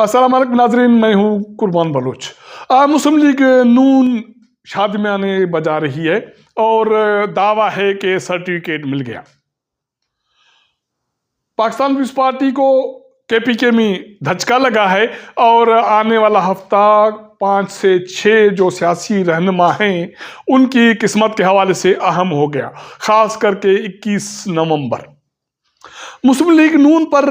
अस्सलाम वालेकुम नाजरीन, मैं हूँ कुर्बान बलोच। मुस्लिम लीग नून शादियाने बजा रही है और दावा है कि सर्टिफिकेट मिल गया। पाकिस्तान पीपल्स पार्टी को केपीके में धचका लगा है और आने वाला हफ्ता 5 से 6 जो सियासी रहनुमा हैं उनकी किस्मत के हवाले से अहम हो गया, खास करके 21 नवंबर। मुस्लिम लीग नून पर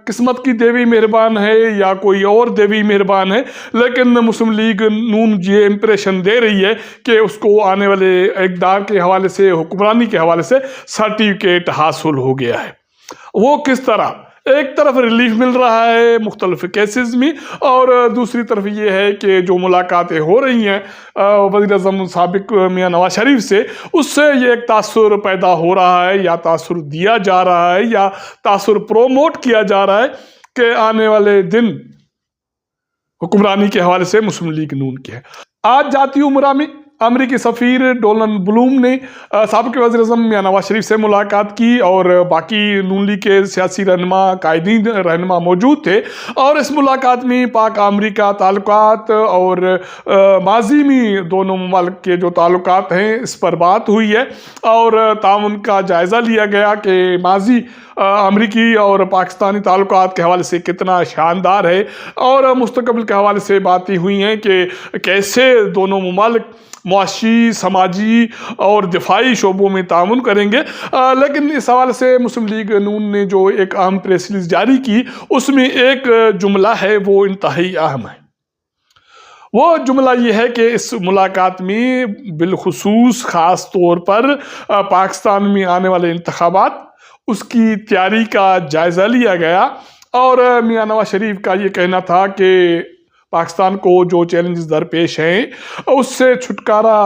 किस्मत की देवी मेहरबान है या कोई और देवी मेहरबान है, लेकिन मुस्लिम लीग नून ये इंप्रेशन दे रही है कि उसको आने वाले इक़्तिदार के हवाले से, हुक्मरानी के हवाले से सर्टिफिकेट हासिल हो गया है। वो किस तरह? एक तरफ रिलीफ मिल रहा है मुख्तलिफ केसेस में और दूसरी तरफ ये है कि जो मुलाकातें हो रही हैं वज़ीर-ए-आज़म साबिक मियां नवाज शरीफ से, उससे ये एक तासुर पैदा हो रहा है या तासुर दिया जा रहा है या तासुर प्रोमोट किया जा रहा है कि आने वाले दिन हुक्मरानी के हवाले से मुस्लिम लीग नून की है। आज जाती उमरा में अमरीकी सफ़ीर डोनाल्ड ब्लूम ने साबिक़ वज़ीर-ए-आज़म मियां नवाज शरीफ से मुलाकात की और बाकी नून लीग के सियासी रहनुमा, कायदीन रहनुमा मौजूद थे और इस मुलाकात में पाक अमरीका ताल्लुकात और माजी में दोनों मुमालिक के जो ताल्लुकात हैं इस पर बात हुई है और ताउन का जायज़ा लिया गया कि माजी अमरीकी और पाकिस्तानी ताल्लुकात के हवाले से कितना शानदार है और मुस्तकबिल के हवाले से बातें हुई हैं कि कैसे दोनों मुमालिक मुआशी, समाजी और दिफाई शोबों में ताउन करेंगे। लेकिन इस हवाले से मुस्लिम लीग नून ने जो एक अहम प्रेस रिलीज जारी की उसमें एक जुमला है वो इंतहाई अहम है। वो जुमला ये है कि इस मुलाकात में बिलखुसूस ख़ास तौर पर पाकिस्तान में आने वाले इंतखाबात, उसकी तैयारी का जायज़ा लिया गया और मियां नवाज शरीफ का ये कहना था कि पाकिस्तान को जो चैलेंजेस दरपेश हैं उससे छुटकारा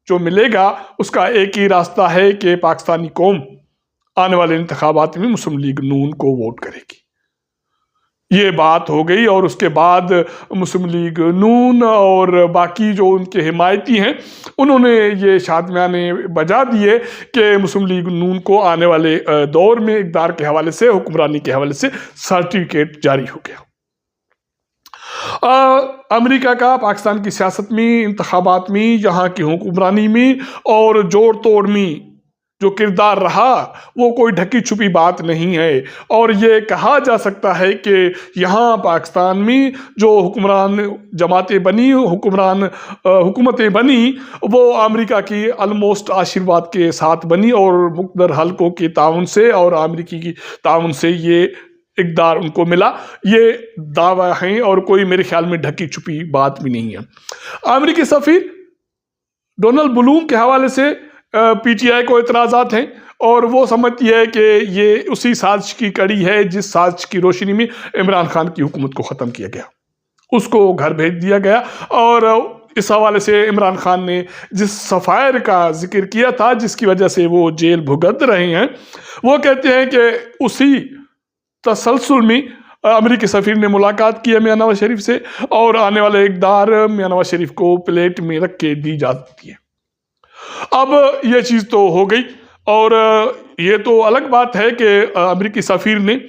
जो मिलेगा उसका एक ही रास्ता है कि पाकिस्तानी कौम आने वाले इंतखाबात में मुस्लिम लीग नून को वोट करेगी। ये बात हो गई और उसके बाद मुस्लिम लीग नून और बाकी जो उनके हिमायती हैं उन्होंने ये शादियाने बजा दिए कि मुस्लिम लीग नून को आने वाले दौर में इक़्तिदार के हवाले से, हुक्मरानी के हवाले से सर्टिफिकेट जारी हो गया। अमेरिका का पाकिस्तान की सियासत में, इंतखाबात में, यहाँ की हुक्मरानी में और जोड़ तोड़ में जो किरदार रहा वो कोई ढकी छुपी बात नहीं है और ये कहा जा सकता है कि यहाँ पाकिस्तान में जो हुक्मरान जमातें बनी, हुकूमतें बनी, वो अमेरिका की ऑलमोस्ट आशीर्वाद के साथ बनी और मुक़द्दर हल्कों के ताउन से और अमेरिकी की ताउन से ये इक़्तिदार उनको मिला। ये दावा है और कोई मेरे ख्याल में ढकी छुपी बात भी नहीं है। अमेरिकी सफ़ीर डोनाल्ड ब्लूम के हवाले से पीटीआई को इतराज़ात हैं और वो समझती है कि ये उसी साजिश की कड़ी है जिस साजिश की रोशनी में इमरान खान की हुकूमत को ख़त्म किया गया, उसको घर भेज दिया गया और इस हवाले से इमरान खान ने जिस सफ़ायर का जिक्र किया था जिसकी वजह से वो जेल भुगत रहे हैं, वो कहते हैं कि उसी तसलसल में अमरीकी सफ़ीर ने मुलाकात की है मियां नवाज शरीफ से और आने वाले इक़्तिदार मियां नवाज शरीफ को प्लेट में रख के दी जाती है। अब ये चीज़ तो हो गई और ये तो अलग बात है कि अमरीकी सफ़ीर ने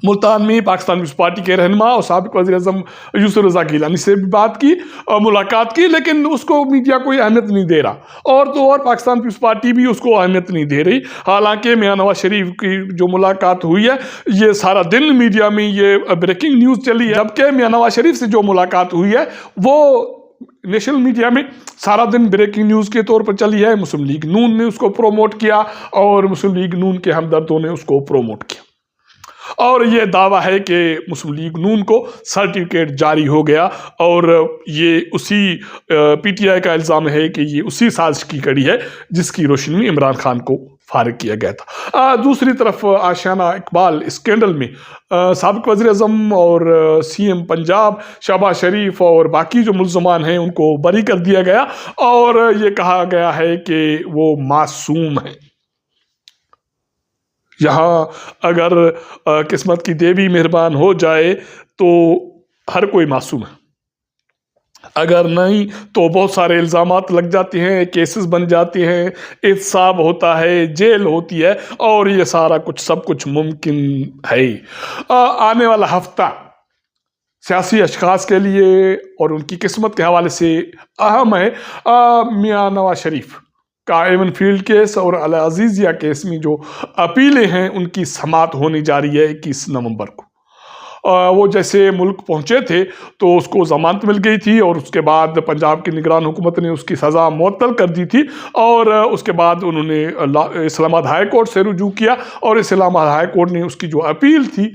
मुल्तान में पाकिस्तान पीपल्स पार्टी के रहनुमा और साबिक़ वज़ीर-ए-आज़म यूसुफ़ रज़ा गिलानी से भी बात की और मुलाकात की, लेकिन उसको मीडिया कोई अहमियत नहीं दे रहा और तो और पाकिस्तान पीपल्स पार्टी भी उसको अहमियत नहीं दे रही। हालांकि मियां नवाज शरीफ की जो मुलाकात हुई है ये सारा दिन मीडिया में ये ब्रेकिंग न्यूज़ चली है, जबकि मियां नवाज शरीफ से जो मुलाकात हुई है वो नेशनल मीडिया में सारा दिन ब्रेकिंग न्यूज़ के तौर पर चली है। मुस्लिम लीग नून ने उसको प्रोमोट किया और मुस्लिम लीग नून के हमदर्दों ने उसको प्रोमोट किया और ये दावा है कि मुस्लिम लीग नून को सर्टिफिकेट जारी हो गया और ये उसी पीटीआई का इल्ज़ाम है कि ये उसी साजिश की कड़ी है जिसकी रोशनी में इमरान खान को फारिग किया गया था। दूसरी तरफ आशियाना इकबाल स्कैंडल में साबिक़ वज़ीर-ए-आज़म और सीएम पंजाब शहबाज शरीफ और बाकी जो मुल्ज़मान हैं उनको बरी कर दिया गया और ये कहा गया है कि वो मासूम हैं। यहाँ अगर किस्मत की देवी मेहरबान हो जाए तो हर कोई मासूम है, अगर नहीं तो बहुत सारे इल्ज़ामात लग जाते हैं, केसेस बन जाते हैं, एहतसाब होता है, जेल होती है और ये सारा कुछ सब कुछ मुमकिन है। आने वाला हफ्ता सियासी अशखास के लिए और उनकी किस्मत के हवाले से अहम है। मियां नवाज शरीफ का एवन फील्ड केस और अल अजीज़िया केस में जो अपीलें हैं उनकी समाअत होने जा रही है 21 नवंबर को। वो जैसे मुल्क पहुंचे थे तो उसको जमानत मिल गई थी और उसके बाद पंजाब की निगरान हुकूमत ने उसकी सज़ा मुअत्तल कर दी थी और उसके बाद उन्होंने इस्लामाबाद हाई कोर्ट से रुजू किया और इस्लामाबाद हाई कोर्ट ने उसकी जो अपील थी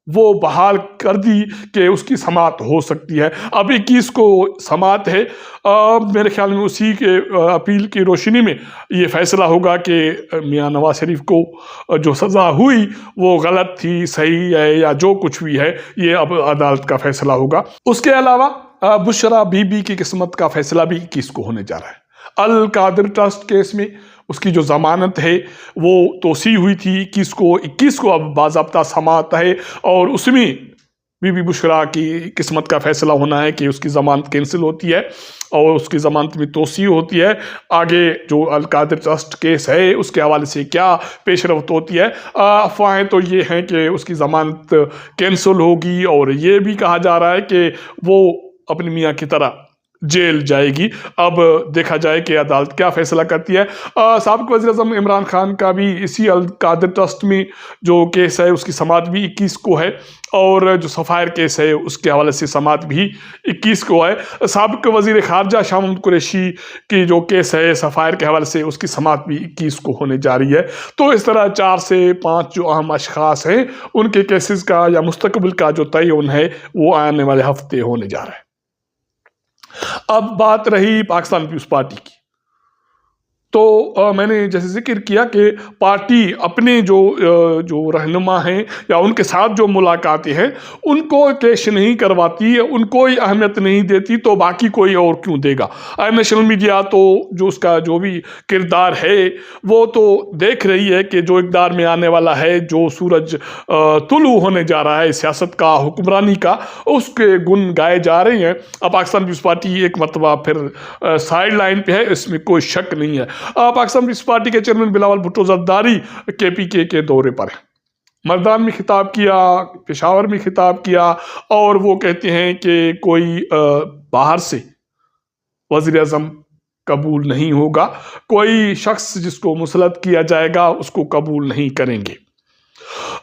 वो बहाल कर दी कि उसकी समाअत हो सकती है। अब 21 को समाअत है। मेरे ख्याल में उसी के अपील की रोशनी में ये फैसला होगा कि मियां नवाज शरीफ को जो सज़ा हुई वो गलत थी, सही है या जो कुछ भी है, ये अब अदालत का फैसला होगा। उसके अलावा बुशरा बीबी की किस्मत का फैसला भी 21 को होने जा रहा है। अल कादिर ट्रस्ट केस में उसकी जो ज़मानत है वो तोसी हुई थी 21 को अब बाज़ाब्ता समाअत है और उसमें बीबी बुशरा की किस्मत का फैसला होना है कि उसकी ज़मानत कैंसिल होती है और उसकी ज़मानत में तोसी होती है। आगे जो अल कादिर ट्रस्ट केस है उसके हवाले से क्या पेशरफ्त होती है। अफवाहें तो ये हैं कि उसकी ज़मानत कैंसिल होगी और ये भी कहा जा रहा है कि वो अपनी मियाँ की तरह जेल जाएगी। अब देखा जाए कि अदालत क्या फैसला करती है। साबिक़ वज़ीर-ए-आज़म इमरान खान का भी इसी अल कादिर ट्रस्ट में जो केस है उसकी समाअत भी 21 को है और जो सफ़ायर केस है उसके हवाले से समाअत भी 21 को है। साबिक़ वज़ीर ख़ारजा शाह महमूद कुरैशी की जो केस है सफ़ायर के हवाले से उसकी समाअत भी 21 को होने जा रही है। तो इस तरह 4 से 5 जो अहम अशख़ास हैं उनके केसेस का या मुस्तक़बिल का जो तयन है वो आने वाले हफ्ते होने जा रहा है। अब बात रही पाकिस्तान पीपुल्स पार्टी की, तो मैंने जैसे जिक्र किया कि पार्टी अपने जो रहनुमा हैं या उनके साथ जो मुलाकातें हैं उनको पेश नहीं करवाती, उनको ही अहमियत नहीं देती, तो बाकी कोई और क्यों देगा। नेशनल मीडिया तो जो उसका जो भी किरदार है वो तो देख रही है कि जो इक़्तिदार में आने वाला है, जो सूरज तुलू होने जा रहा है सियासत का, हुक्मरानी का, उसके गुण गाए जा रहे हैं। अब पाकिस्तान पीपुल्स पार्टी एक मरतबा फिर साइड लाइन पे है, इसमें कोई शक नहीं है। पाकिस्तान पीपुल्स पार्टी के चेयरमैन बिलावल भुट्टो ज़रदारी KPK के दौरे पर है। मर्दान में खिताब किया, पेशावर में खिताब किया और वो कहते हैं कि कोई बाहर से वज़ीर-ए-आज़म कबूल नहीं होगा, कोई शख्स जिसको मुसल्लत किया जाएगा उसको कबूल नहीं करेंगे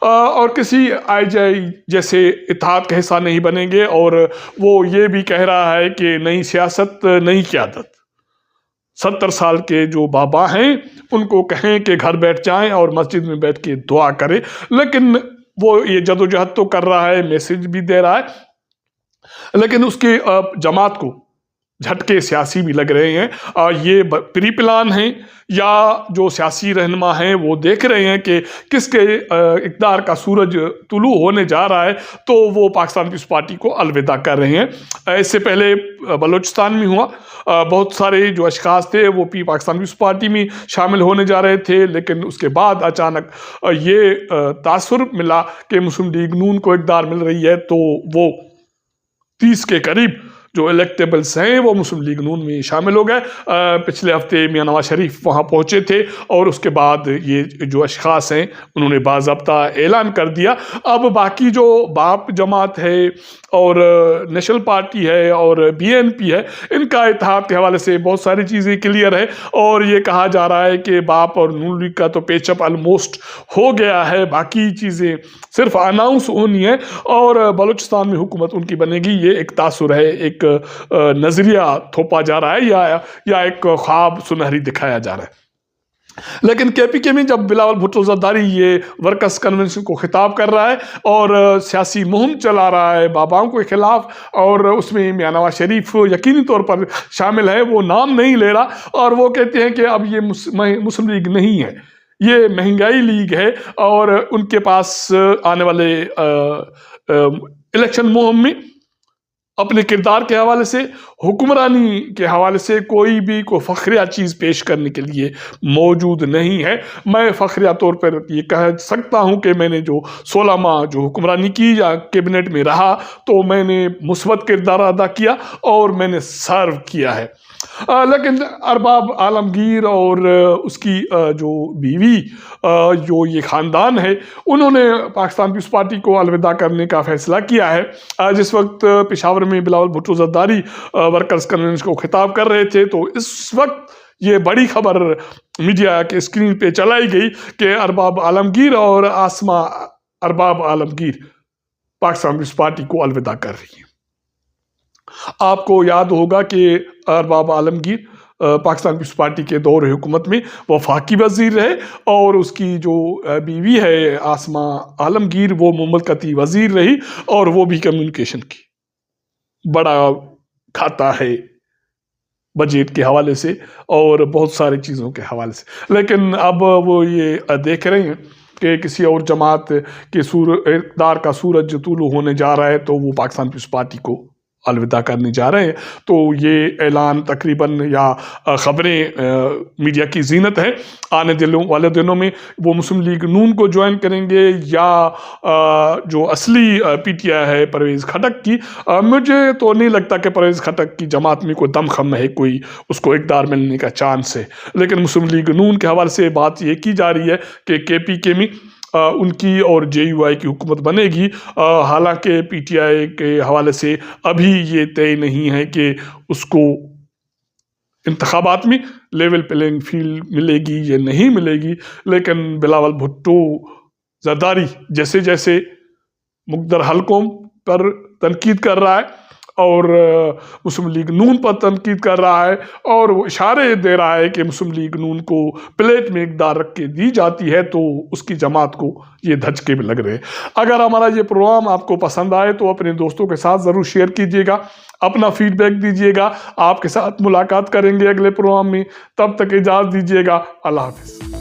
और किसी IJ जैसे इत्तेहाद का हिस्सा नहीं बनेंगे। और वो ये भी कह रहा है कि नई सियासत, नई क़यादत, 70 साल के जो बाबा हैं उनको कहें कि घर बैठ जाएं और मस्जिद में बैठ के दुआ करें। लेकिन वो ये जदोजहद तो कर रहा है, मैसेज भी दे रहा है, लेकिन उसके जमात को झटके सियासी भी लग रहे हैं। ये प्री प्लान है या जो सियासी रहनुमा हैं वो देख रहे हैं कि किसके इक़्तिदार का सूरज तुलू होने जा रहा है, तो वो पाकिस्तान पीपुल्स पार्टी को अलविदा कर रहे हैं। इससे पहले बलूचिस्तान में हुआ, बहुत सारे जो अशख़ास थे वो पाकिस्तान पीपुल्स पार्टी में शामिल होने जा रहे थे, लेकिन उसके बाद अचानक ये तासुर मिला कि मुस्लिम लीग नून को इक़्तिदार मिल रही है, तो वो 30 के करीब जो इलेक्टेबल्स हैं वो मुस्लिम लीग नून में शामिल हो गए। पिछले हफ्ते मियां नवाज शरीफ वहाँ पहुँचे थे और उसके बाद ये जो अशख़ास हैं उन्होंने बाज़ाब्ता ऐलान कर दिया। अब बाकी जो बाप जमात है और नेशनल पार्टी है और BNP है, इनका इत्तेहाद के हवाले से बहुत सारी चीज़ें क्लियर है और ये कहा जा रहा है कि बाप और नून लीग का तो पेचअप ऑलमोस्ट हो गया है, बाकी चीज़ें सिर्फ अनाउंस होनी है और बलूचिस्तान में हुकूमत उनकी बनेगी। ये एक तासुर है, एक नज़रिया थोपा जा रहा है या एक ख्वाब सुनहरी दिखाया जा रहा है। लेकिन KPK में जब बिलावल भुट्टो ज़रदारी ये वर्कर्स कन्वेंशन को खिताब कर रहा है और सियासी मुहिम चला रहा है बाबाओं के खिलाफ, और उसमें मियां नवाज शरीफ यकीनी तौर पर शामिल है, वो नाम नहीं ले रहा और वो कहते हैं कि अब ये मुस्लिम लीग नहीं है, ये महंगाई लीग है और उनके पास आने वाले इलेक्शन मुहिम में अपने किरदार के हवाले से, हुक्मरानी के हवाले से कोई फ़ख्रिया चीज़ पेश करने के लिए मौजूद नहीं है। मैं फ़ख्रिया तौर पर ये कह सकता हूँ कि मैंने जो 16 माह जो हुक्मरानी की या कैबिनेट में रहा तो मैंने मुस्बत किरदार अदा किया और मैंने सर्व किया है। लेकिन अरबाब आलमगीर और उसकी जो बीवी, जो ये ख़ानदान है, उन्होंने पाकिस्तान पीपल्स पार्टी को अलविदा करने का फैसला किया है। जिस वक्त पेशावर में बिलावल भुट्टो जरदारी वर्कर्स कन्वेंशन को खिताब कर रहे थे, तो इस वक्त ये बड़ी खबर मीडिया के स्क्रीन पे चलाई गई कि अरबाब आलमगीर और आसमा अरबाब आलमगीर पाकिस्तान पीपल्स पार्टी को अलविदा कर रही है। आपको याद होगा कि अरबाब आलमगीर पाकिस्तान पीपल्स पार्टी के दौर हुकूमत में वफाकी वजीर रहे और उसकी जो बीवी है आसमा आलमगीर वो मुमलकती वजीर रही, और वो भी कम्युनिकेशन की बड़ा खाता है बजट के हवाले से और बहुत सारी चीज़ों के हवाले से। लेकिन अब वो ये देख रहे हैं कि किसी और जमात के इक़्तिदार का सूरज तुलू होने जा रहा है, तो वो पाकिस्तान पीपल्स पार्टी को अलविदा करने जा रहे हैं। तो ये ऐलान तकरीबन या ख़बरें मीडिया की जीनत है। आने वाले दिनों में वो मुस्लिम लीग नून को ज्वाइन करेंगे या जो असली पीटीआई है परवेज़ खटक की, मुझे तो नहीं लगता कि परवेज़ खटक की जमात में कोई दमखम है, कोई उसको इक़्तिदार मिलने का चांस है। लेकिन मुस्लिम लीग नून के हवाले से बात ये की जा रही है कि केपीके में उनकी और जेयूआई की हुकूमत बनेगी। हालांकि पीटीआई के हवाले से अभी ये तय नहीं है कि उसको इंतखाबात में लेवल प्लेइंग फील्ड मिलेगी या नहीं मिलेगी। लेकिन बिलावल भुट्टो जरदारी जैसे जैसे मुक़द्दर हलकों पर तनकीद कर रहा है और मुस्लिम लीग नून पर तनकीद कर रहा है, और वो इशारे दे रहा है कि मुस्लिम लीग नून को प्लेट में इक़्तिदार रख के दी जाती है, तो उसकी जमात को ये धचके भी लग रहे हैं। अगर हमारा ये प्रोग्राम आपको पसंद आए तो अपने दोस्तों के साथ ज़रूर शेयर कीजिएगा, अपना फीडबैक दीजिएगा। आपके साथ मुलाकात करेंगे अगले प्रोग्राम में, तब तक इजाज़त दीजिएगा। अल्लाह हाफ़िज़।